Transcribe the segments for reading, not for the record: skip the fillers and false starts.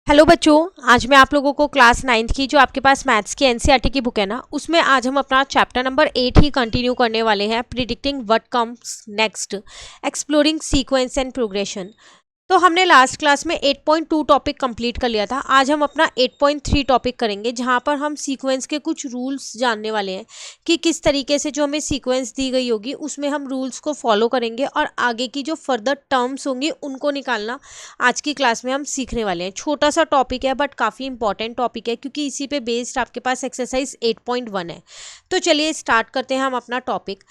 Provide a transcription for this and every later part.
Hello बच्चों, आज मैं आप लोगों को क्लास 9th की जो आपके पास मैथ्स की एनसीईआरटी की बुक है ना, उसमें आज हम अपना चैप्टर नंबर 8 ही कंटिन्यू करने वाले हैं। Predicting what comes next, exploring sequence and progression. तो हमने लास्ट क्लास में 8.2 टॉपिक कंप्लीट कर लिया था। आज हम अपना 8.3 टॉपिक करेंगे, जहां पर हम सीक्वेंस के कुछ रूल्स जानने वाले हैं कि किस तरीके से जो हमें सीक्वेंस दी गई होगी उसमें हम रूल्स को फॉलो करेंगे और आगे की जो फर्दर टर्म्स होंगी उनको निकालना आज की क्लास में हम सीखने वाले हैं। छोटा सा टॉपिक है बट काफ़ी इंपॉर्टेंट टॉपिक है, क्योंकि इसी पे बेस्ड आपके पास एक्सरसाइज 8.1 है। तो चलिए स्टार्ट करते हैं हम अपना topic.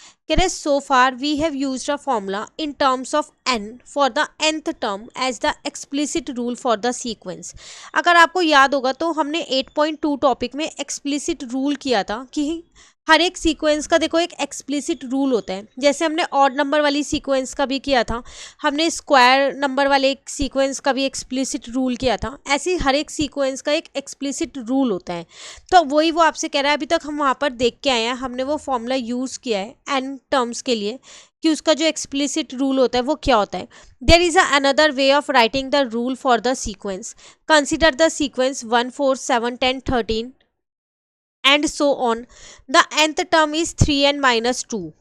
So far we have used a formula in terms of n for the nth term as the explicit rule for the sequence। अगर आपको याद होगा तो हमने 8.2 टॉपिक में एक्सप्लिसिट रूल किया था कि हर एक सीक्वेंस का देखो एक एक्सप्लिसिट रूल होता है। जैसे हमने ऑड नंबर वाली सीक्वेंस का भी किया था, हमने स्क्वायर नंबर वाले एक सीक्वेंस का भी एक्सप्लिसिट रूल किया था। ऐसे ही हर एक सीक्वेंस का एक एक्सप्लिसिट रूल होता है। तो वही वो आपसे कह रहा है, अभी तक हम वहाँ पर देख के आए हैं, हमने वो फॉर्मूला यूज़ किया है एन टर्म्स के लिए कि उसका जो एक्सप्लिसिट रूल होता है वो क्या होता है। There is another way of writing the rule for the sequence. Consider the sequence 1 4 7 10 13 and so on. The nth term is 3n minus 2.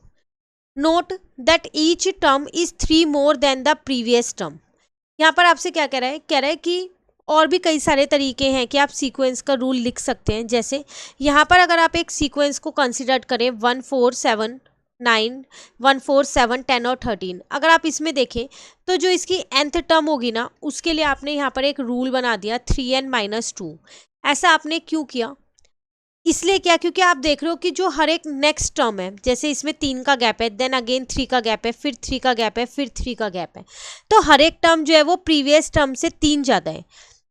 Note that each term is 3 more than the previous term. यहाँ पर आपसे क्या कह रहा है कि और भी कई सारे तरीके हैं कि आप सीक्वेंस का रूल लिख सकते हैं। जैसे यहाँ पर अगर आप एक सीक्वेंस को कंसिडर करें 1 4 7 9 1 4 7 10 और 13, अगर आप इसमें देखें तो जो इसकी nth टर्म होगी ना, उसके लिए आपने यहाँ पर एक रूल बना दिया 3n minus 2। ऐसा आपने क्यों किया? इसलिए क्या, क्योंकि आप देख रहे हो कि जो हर एक नेक्स्ट टर्म है, जैसे इसमें 3 का गैप है, देन अगेन 3 का गैप है, फिर 3 का गैप है, फिर 3 का गैप है, तो हर एक टर्म जो है वो प्रीवियस टर्म से 3 ज़्यादा है।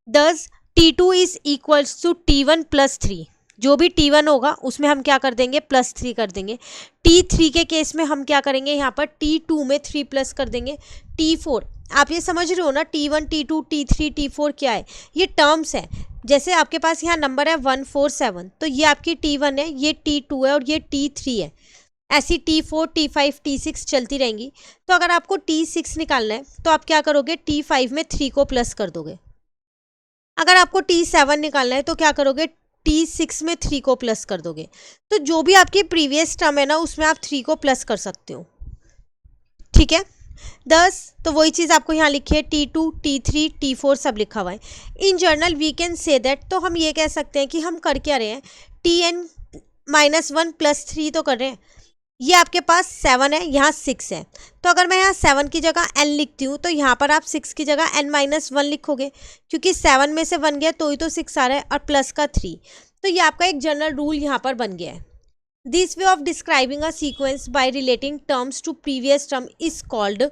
दस T2 is equals to T1 plus 3। जो भी T1 होगा उसमें हम क्या कर देंगे, +3 कर देंगे। T3 के केस में हम क्या करेंगे, यहाँ पर T2 में 3 प्लस कर देंगे। T4, आप ये समझ रहे हो ना, T1 T2 T3 T4 क्या है, ये टर्म्स है। जैसे आपके पास यहाँ नंबर है 1 4 7, तो ये आपकी T1 है, ये T2 है और ये T3 है। ऐसी T4 T5 T6 चलती रहेंगी। तो अगर आपको T6 निकालना है तो आप क्या करोगे, T5 में 3 को प्लस कर दोगे। अगर आपको T7 निकालना है तो क्या करोगे, T6 में 3 को प्लस कर दोगे। तो जो भी आपकी प्रीवियस टर्म है ना, उसमें आप 3 को प्लस कर सकते हो। ठीक है, 10, तो वही चीज़ आपको यहाँ लिखी है, T2 T3 T4 सब लिखा हुआ है। In journal we can say that, तो हम ये कह सकते हैं कि हम कर क्या रहे हैं, Tn -1 + 3 तो कर रहे हैं। ये आपके पास 7 है, यहाँ 6 है, तो अगर मैं यहाँ 7 की जगह n लिखती हूँ तो यहाँ पर आप 6 की जगह n-1 लिखोगे, क्योंकि 7 में से 1 गया तो ही तो 6 आ रहा है, और प्लस का 3। तो ये आपका एक जनरल रूल यहाँ पर बन गया है। This way of describing a sequence by relating terms to previous term is called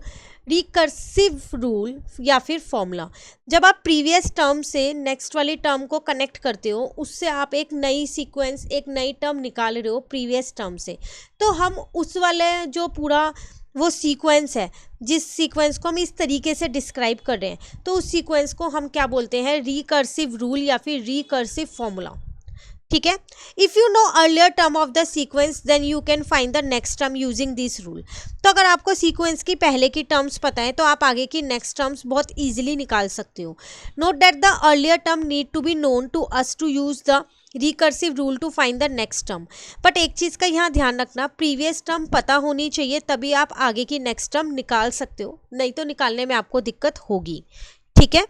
recursive rule या फिर फॉर्मूला। जब आप प्रीवियस टर्म से नेक्स्ट वाली टर्म को कनेक्ट करते हो, उससे आप एक नई सीक्वेंस, एक नई टर्म निकाल रहे हो प्रीवियस टर्म से, तो हम उस वाले जो पूरा वो सीक्वेंस है, जिस सीक्वेंस को हम इस तरीके से डिस्क्राइब कर रहे हैं, तो उस सीक्वेंस को हम क्या बोलते हैं, रिकर्सिव रूल या फिर रिकर्सिव फॉर्मूला। ठीक है, if you know earlier term of the sequence then you can find the next term using this rule. तो अगर आपको सीक्वेंस की पहले की टर्म्स पता है तो आप आगे की नेक्स्ट टर्म्स बहुत ईजिली निकाल सकते हो। Note that the earlier term need to be known to us to use the recursive rule to find the next term. But एक चीज़ का यहाँ ध्यान रखना, प्रीवियस टर्म पता होनी चाहिए, तभी आप आगे की नेक्स्ट टर्म निकाल सकते हो, नहीं तो निकालने में आपको दिक्कत होगी। ठीक है,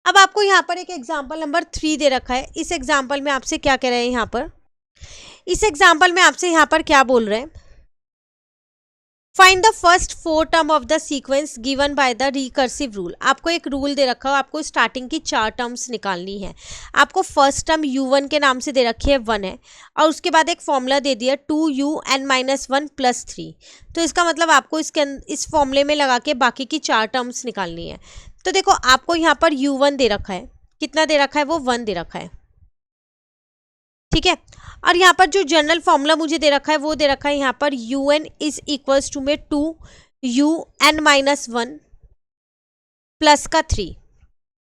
अब आपको यहाँ पर एक एग्जाम्पल नंबर 3 दे रखा है। इस एग्जाम्पल में आपसे क्या कह रहे हैं, यहाँ पर इस एग्जाम्पल में आपसे यहाँ पर क्या बोल रहे हैं, find the first 4 term of the sequence given by the recursive rule. आपको एक रूल दे रखा हो, आपको स्टार्टिंग की 4 टर्म्स निकालनी है। आपको फर्स्ट टर्म u1 के नाम से दे रखी है 1 है, और उसके बाद एक फॉर्मूला दे दिया 2un-1 + 3। तो इसका मतलब आपको इस फॉर्मूले में लगा के बाकी की 4 टर्म्स निकालनी है। तो देखो, आपको यहाँ पर u1 दे रखा है, कितना दे रखा है, वो 1 दे रखा है। ठीक है, और यहाँ पर जो जनरल फॉर्मूला मुझे दे रखा है वो दे रखा है यहाँ पर un इज इक्वल्स टू में 2un-1 प्लस का 3।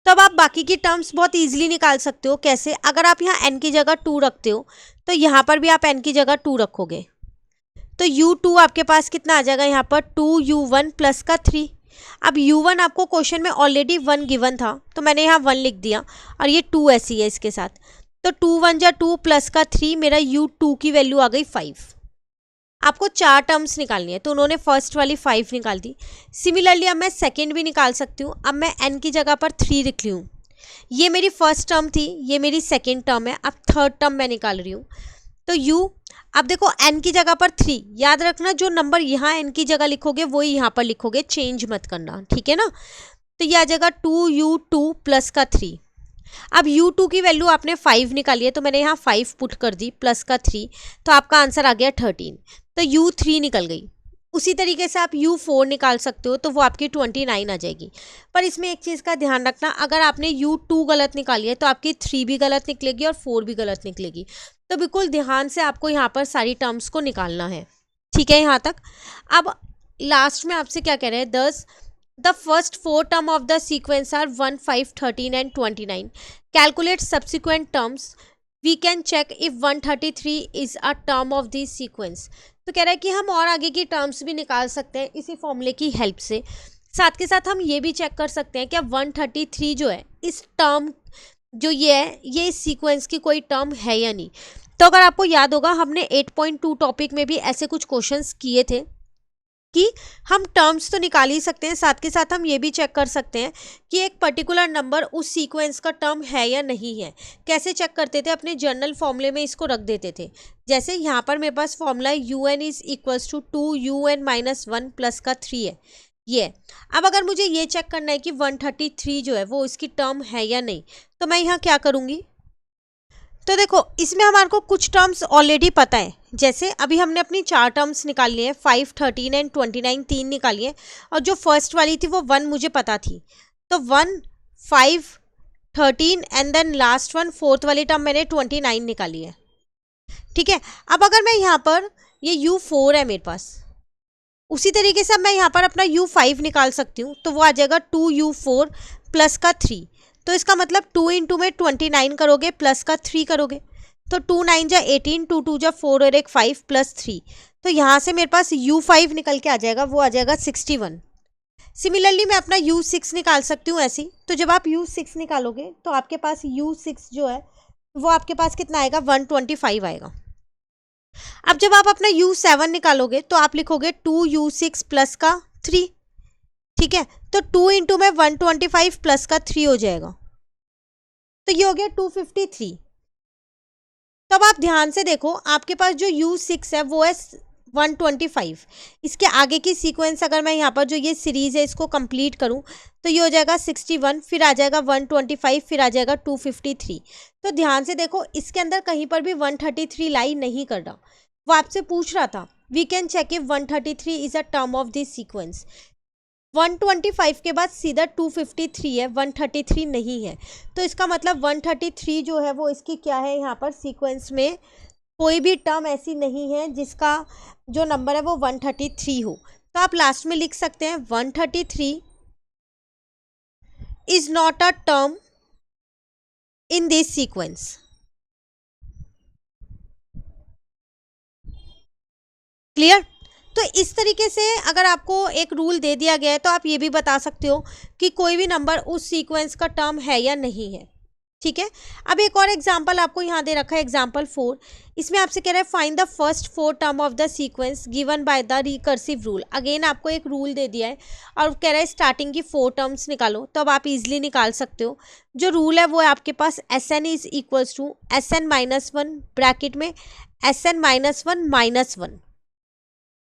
तो अब आप बाकी की टर्म्स बहुत इजीली निकाल सकते हो। कैसे, अगर आप यहाँ n की जगह 2 रखते हो तो यहाँ पर भी आप n की जगह 2 रखोगे, तो u2 आपके पास कितना आ जाएगा, यहाँ पर 2u1 प्लस का 3। अब U1 आपको क्वेश्चन में ऑलरेडी 1 गिवन था, तो मैंने यहाँ 1 लिख दिया और ये 2 ऐसी है इसके साथ, तो 2 1 जा 2 प्लस का 3, मेरा U2 की वैल्यू आ गई 5। आपको 4 टर्म्स निकालनी है, तो उन्होंने फर्स्ट वाली 5 निकाल दी। सिमिलरली अब मैं सेकेंड भी निकाल सकती हूँ। अब मैं n की जगह पर 3 लिख ली हूँ। ये मेरी फर्स्ट टर्म थी, ये मेरी सेकेंड टर्म है। अब थर्ड टर्म मैं निकाल रही हूँ, तो u, अब देखो n की जगह पर 3, याद रखना जो नंबर यहाँ n की जगह लिखोगे वही यहाँ पर लिखोगे, चेंज मत करना, ठीक है ना। तो ये आ जाएगा 2u2 प्लस का 3। अब u2 की वैल्यू आपने 5 निकाली है, तो मैंने यहाँ 5 पुट कर दी प्लस का 3, तो आपका आंसर आ गया 13। तो u3 निकल गई। उसी तरीके से आप u4 निकाल सकते हो, तो वो आपकी 29 आ जाएगी। पर इसमें एक चीज़ का ध्यान रखना, अगर आपने u2 गलत निकाली है तो आपकी 3 भी गलत निकलेगी और 4 भी गलत निकलेगी। तो बिल्कुल ध्यान से आपको यहाँ पर सारी टर्म्स को निकालना है, ठीक है यहाँ तक। अब लास्ट में आपसे क्या कह रहे हैं, दस the first 4 term of the sequence are 1 5 13 and 29. Calculate subsequent terms. We can check if 133 is a term of this sequence. तो कह रहा है कि हम और आगे की टर्म्स भी निकाल सकते हैं इसी फॉर्मूले की हेल्प से। साथ के साथ हम ये भी चेक कर सकते हैं कि 133 जो है इस टर्म जो ये है, ये इस सीक्वेंस की कोई टर्म है या नहीं। तो अगर आपको याद होगा, हमने 8.2 टॉपिक में भी ऐसे कुछ क्वेश्चंस किए थे कि हम टर्म्स तो निकाल ही सकते हैं, साथ के साथ हम ये भी चेक कर सकते हैं कि एक पर्टिकुलर नंबर उस सीक्वेंस का टर्म है या नहीं है। कैसे चेक करते थे, अपने जर्नल फॉर्मूले में इसको रख देते थे। जैसे यहाँ पर मेरे पास फॉर्मूला है un is equals to 2un-1 plus का 3 है ये। अब अगर मुझे ये चेक करना है कि 133 जो है वो इसकी टर्म है या नहीं, तो मैं यहाँ क्या करूँगी, तो देखो इसमें हमारे को कुछ टर्म्स ऑलरेडी पता है। जैसे अभी हमने अपनी 4 टर्म्स निकाल लिए हैं, 5 13 एंड 29 3 निकाली है, और जो फर्स्ट वाली थी वो 1 मुझे पता थी, तो 1 5 13 and then last one fourth वाली टर्म मैंने 29 निकाली है, ठीक है। अब अगर मैं यहाँ पर ये u4 है मेरे पास, उसी तरीके से अब मैं यहाँ पर अपना u5 निकाल सकती हूँ, तो वो आ जाएगा 2u4 प्लस का 3। तो इसका मतलब 2 इंटू में 29 करोगे प्लस का 3 करोगे, तो 2 9 जा 18, 2 2 जा 4 और एक 5 प्लस 3, तो यहाँ से मेरे पास u5 निकल के आ जाएगा, वो आ जाएगा 61। सिमिलरली मैं अपना u6 निकाल सकती हूँ ऐसी। तो जब आप u6 निकालोगे तो आपके पास u6 जो है वो आपके पास कितना आएगा, 125 आएगा। अब जब आप अपना u7 निकालोगे तो आप लिखोगे 2u6 प्लस का 3, ठीक है। तो 2 इंटू में 125 प्लस का 3 हो जाएगा, तो ये हो गया 253। तब आप ध्यान से देखो, आपके पास जो u6 है वो है 125। इसके आगे की सीक्वेंस अगर मैं यहाँ पर जो ये सीरीज है इसको कंप्लीट करूँ तो ये हो जाएगा 61, फिर आ जाएगा 125, फिर आ जाएगा 253। तो ध्यान से देखो, इसके अंदर कहीं पर भी 133 लाई नहीं कर रहा। वो आपसे पूछ रहा था we can check if 133 is a term of this sequence. 125 के बाद सीधा 253 है, 133 नहीं है। तो इसका मतलब 133 जो है वो इसकी क्या है, यहाँ पर सीक्वेंस में कोई भी टर्म ऐसी नहीं है जिसका जो नंबर है वो 133 हो। तो आप लास्ट में लिख सकते हैं 133 is not a term in this sequence. Clear. तो इस तरीके से अगर आपको एक रूल दे दिया गया है तो आप ये भी बता सकते हो कि कोई भी नंबर उस सीक्वेंस का टर्म है या नहीं है, ठीक है। अब एक और एग्जांपल आपको यहाँ दे रखा है, एग्जांपल 4। इसमें आपसे कह रहा है find the first 4 term of the sequence given by the recursive rule. Again आपको एक रूल दे दिया है और कह रहा है स्टार्टिंग की 4 टर्म्स निकालो, तो अब आप इजिली निकाल सकते हो। जो रूल है वो है आपके पास Sn is equals to Sn-1 bracket में Sn-1 -1।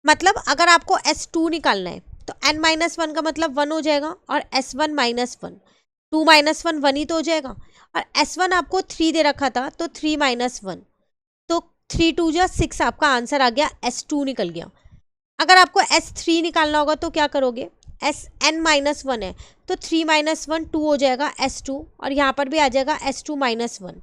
मतलब अगर आपको S2 निकालना है तो n-1 का मतलब 1 हो जाएगा और S1 -1, 2 -1 1 ही तो हो जाएगा, और S1 आपको 3 दे रखा था तो 3 -1, तो 3 2 जा 6, आपका आंसर आ गया S2 निकल गया। अगर आपको S3 निकालना होगा तो क्या करोगे, Sn-1 है तो 3 -1 2 हो जाएगा S2, और यहाँ पर भी आ जाएगा S2 -1।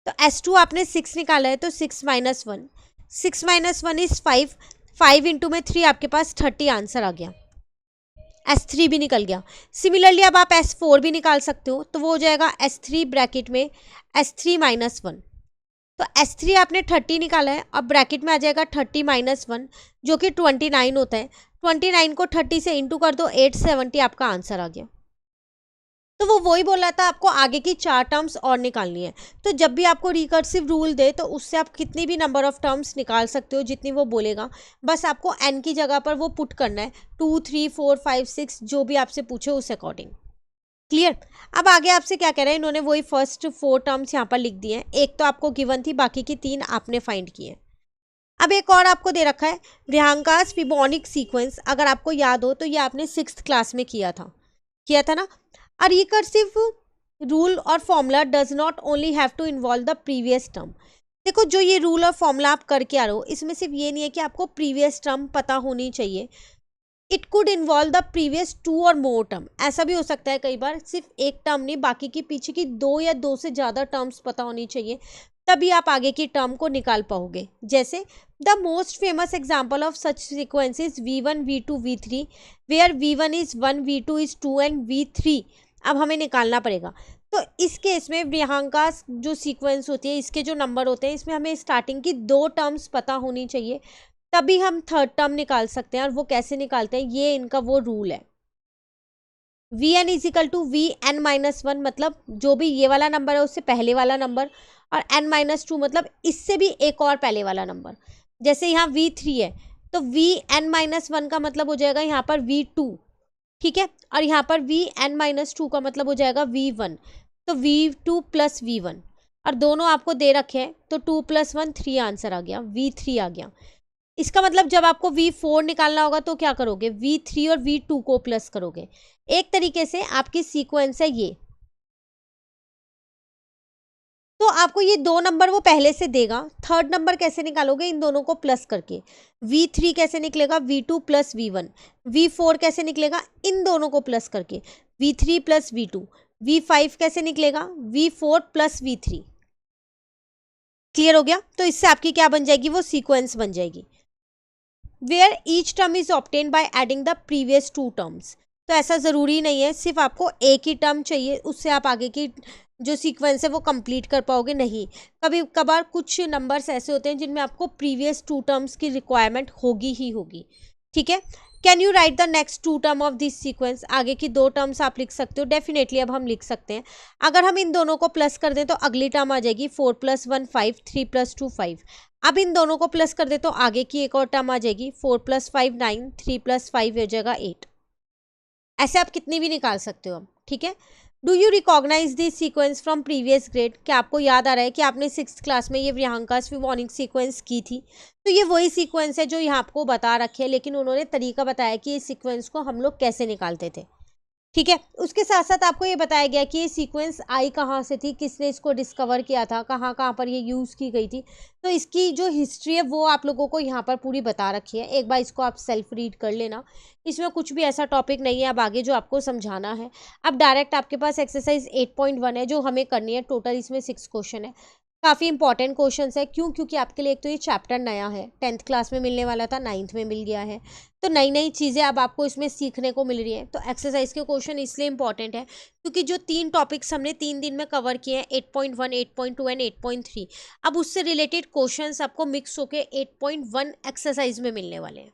तो S2 आपने 6 निकाला है तो 6 -1, 6 -1 इज 5, 5 इंटू में 3 आपके पास 30 आंसर आ गया। S3 भी निकल गया। सिमिलरली अब आप S4 भी निकाल सकते हो, तो वो हो जाएगा S3 ब्रैकेट में S3 -1। तो S3 आपने 30 निकाला है, अब ब्रैकेट में आ जाएगा 30 -1 जो कि 29 होता है। 29 को 30 से इंटू कर दो, 870 आपका आंसर आ गया। तो वो वही बोल रहा था आपको आगे की 4 टर्म्स और निकालनी है। तो जब भी आपको रिकर्सिव रूल दे तो उससे आप कितनी भी नंबर ऑफ टर्म्स निकाल सकते हो जितनी वो बोलेगा, बस आपको n की जगह पर वो पुट करना है, 2 3 4 5 6 जो भी आपसे पूछे उस अकॉर्डिंग। क्लियर। अब आगे आपसे क्या कह रहे हैं, इन्होंने वही फर्स्ट 4 टर्म्स यहाँ पर लिख दिए हैं, एक तो आपको गिवन थी, बाकी की 3 आपने फाइंड की है। अब एक और आपको दे रखा है व्याहंकास फिबोनिक सीक्वेंस, अगर आपको याद हो तो ये आपने 6th क्लास में किया था ना। A recursive rule और formula does not only have to involve the previous term. देखो जो ये रूल और फॉर्मूला आप करके आ रहे हो इसमें सिर्फ ये नहीं है कि आपको प्रीवियस टर्म पता होनी चाहिए, it could involve the previous 2 और मोर टर्म। ऐसा भी हो सकता है कई बार सिर्फ एक टर्म नहीं, बाकी की पीछे की 2 या 2 से ज़्यादा टर्म्स पता होनी चाहिए, तभी आप आगे की टर्म को निकाल पाओगे। जैसे the most famous example of such sequences v1 v2 v3 where v1 is 1 v2 is 2 and v3 अब हमें निकालना पड़ेगा। तो इस केस में व्याहंकास जो सीक्वेंस होती है, इसके जो नंबर होते हैं, इसमें हमें स्टार्टिंग की 2 टर्म्स पता होनी चाहिए, तभी हम थर्ड टर्म निकाल सकते हैं। और वो कैसे निकालते हैं, ये इनका वो रूल है, vn is equal to vn-1, मतलब जो भी ये वाला नंबर है उससे पहले वाला नंबर, और n-2 मतलब इससे भी एक और पहले वाला नंबर। जैसे यहाँ v3 है तो vn-1 का मतलब हो जाएगा यहाँ पर v2, ठीक है, और यहाँ पर vn-2 का मतलब हो जाएगा v1, तो v2 प्लस v1, और दोनों आपको दे रखे हैं, तो 2 + 1 3 आंसर आ गया, v3 आ गया। इसका मतलब जब आपको v4 निकालना होगा तो क्या करोगे, v3 और v2 को प्लस करोगे। एक तरीके से आपकी सीक्वेंस है ये। तो आपको ये 2 नंबर वो पहले से देगा, थर्ड नंबर कैसे निकालोगे, इन दोनों को प्लस करके। v3 कैसे निकलेगा, v2 + v1। v4 कैसे निकलेगा, इन दोनों को प्लस करके, v3 + v2। v5 कैसे निकलेगा, v4 + v3। क्लियर हो गया। तो इससे आपकी क्या बन जाएगी, वो सीक्वेंस बन जाएगी। Where each term is obtain by adding the previous 2 terms. तो ऐसा ज़रूरी नहीं है सिर्फ आपको एक ही टर्म चाहिए उससे आप आगे की जो सीक्वेंस है वो कंप्लीट कर पाओगे, नहीं, कभी कभार कुछ नंबर्स ऐसे होते हैं जिनमें आपको प्रीवियस 2 टर्म्स की रिक्वायरमेंट होगी ही होगी। ठीक है। Can you right the next 2 term of this sequence, आगे की 2 टर्म्स आप लिख सकते हो। डेफिनेटली अब हम लिख सकते हैं। अगर हम इन दोनों को प्लस कर दें तो अगली टर्म आ जाएगी 4 + 1 5, 3 + 2 5। अब इन दोनों को प्लस कर दे तो आगे की एक और टर्म आ जाएगी 4 + 5 9, 3 + 5 हो जाएगा 8। ऐसे आप कितनी भी निकाल सकते हो। ठीक है। Do you recognise this sequence from previous grade, क्या आपको याद आ रहा है कि आपने 6th क्लास में ये व्याहंकास फिबोनिक सीक्वेंस की थी। तो ये वही सीक्वेंस है जो यहाँ आपको बता रखे है, लेकिन उन्होंने तरीका बताया कि इस सीक्वेंस को हम लोग कैसे निकालते थे। ठीक है। उसके साथ साथ आपको ये बताया गया कि ये सीक्वेंस आई कहाँ से थी, किसने इसको डिस्कवर किया था, कहाँ कहाँ पर ये यूज़ की गई थी। तो इसकी जो हिस्ट्री है वो आप लोगों को यहाँ पर पूरी बता रखी है। एक बार इसको आप सेल्फ रीड कर लेना, इसमें कुछ भी ऐसा टॉपिक नहीं है अब आगे जो आपको समझाना है। अब डायरेक्ट आपके पास एक्सरसाइज 8.1 है जो हमें करनी है। टोटल इसमें 6 क्वेश्चन है, काफ़ी इंपॉर्टेंट क्वेश्चन है। क्यों, क्योंकि आपके लिए एक तो ये चैप्टर नया है, 10th क्लास में मिलने वाला था, 9th में मिल गया है, तो नई नई चीज़ें अब आपको इसमें सीखने को मिल रही हैं। तो एक्सरसाइज के क्वेश्चन इसलिए इंपॉर्टेंट है क्योंकि जो 3 टॉपिक्स हमने 3 दिन में कवर किए हैं, 8.1, 8.2 एंड 8.3, अब उससे रिलेटेड क्वेश्चंस आपको मिक्स होके 8.1 एक्सरसाइज में मिलने वाले हैं।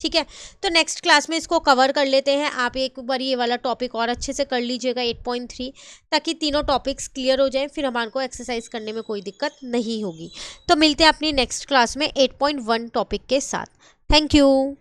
ठीक है। तो नेक्स्ट क्लास में इसको कवर कर लेते हैं। आप एक बार ये वाला टॉपिक और अच्छे से कर लीजिएगा 8.3, ताकि तीनों टॉपिक्स क्लियर हो जाएं, फिर हमारे को एक्सरसाइज करने में कोई दिक्कत नहीं होगी। तो मिलते हैं अपनी नेक्स्ट क्लास में 8.1 टॉपिक के साथ। Thank you.